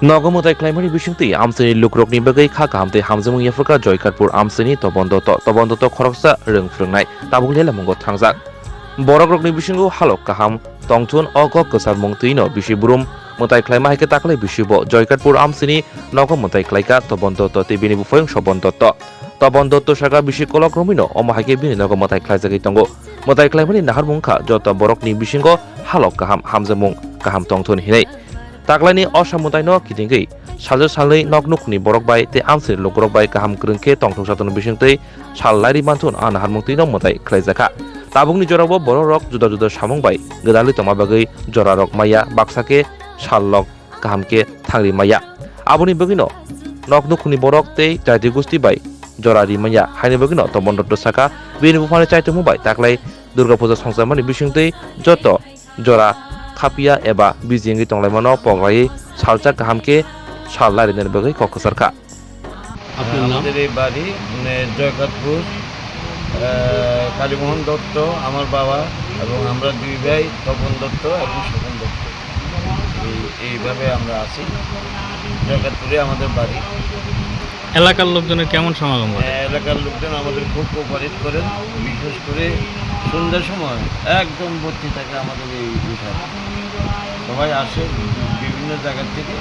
নগমতাই ক্লাইমারি বিসংতি আমসেনি লুকরকনি বাগै खा गाहामते हामजों याफोरका जयकातपुर आमसेनि तबन्दत खरकसा रोंफ्रोंनाय ताबुंले लामंग थांजाक बरकरकनि बिसिंगौ हालक गाहाम तंथुन अगक गोसार मुंतुइनो बिसिबुरुम मताइ क्लाइमा हाइके ताकले बिसिबो जयकातपुर आमसेनि नगमताइ क्लाइका तबन्दत तिबिनि बुफायं तबन्दत सागा बिसि कलक रमिनो अमाहाइके बिनि नगमताइ क्लाइजागै तंगो मताइ क्लाइमानि नाहार मुंखा जत बरकनि बिसिंगौ हालक गाहाम हामजों गाहाम तंथुन हिनै ताकलानि असामुताइनो किदिंगै सालजो सालै नगनुखनि बरक बाय ते आमसेनि लुकरक बाय गाहाम ग्रोंखे तंथंसातन बिसिंतै साल लाइरि मानथुन आ नाहार मुंतुइनो मताइ क्लाइजाखा ताबुंनि जरावबो बर रक जुदा जुदा सामं बाय गोदालि तमा बागै जरा रक माया बाक्साके साल लक गाहामके थांरि माया आबुनि बगिनो नगनुखनि बरक ते जाति गुस्ति बाय जरा रिमाया हाइनि बगिनो तबन्दत साका बिनि बुफानि चाइतुमु बाय ताकलाइ दुर्गा पूजा संसारमानि बिसिंतै जत जरा खापिया एबा बिजिंगि तंलायमानो पगलायै सालचा गाहामके साल लारिनेर बगै कक्कसारखा আমাদের এই বাড়ি জয়কাতপুর কালীমোহন দত্ত আমার বাবা এবং আমরা দুই ভাই তপন দত্ত এবং স্বপন দত্ত এইভাবে আমরা আছি জয়কাতপুরে আমাদের বাড়ি। এলাকার লোকজনের কেমন সমাগম করে? এলাকার লোকজন আমাদের খুব কোঅপারেট করেন, বিশেষ করে সন্ধ্যার সময় একদম ভর্তি থাকে আমাদের এই উঠানে। সবাই আসে বিভিন্ন জায়গা থেকে,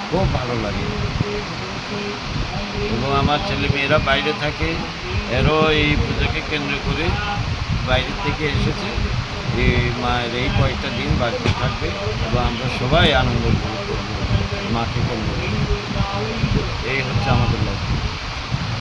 খুব ভালো লাগে। এবং আমার ছেলে মেয়েরা বাইরে থাকে, এরও এই পুজোকে কেন্দ্র করে বাইরে থেকে এসেছে। এই মায়ের এই কয়েকটা দিন বাড়িতে থাকবে এবং আমরা সবাই আনন্দ উপভোগ করবো মাকে কেন্দ্র করে। এই হচ্ছে আমাদের লক্ষ্য।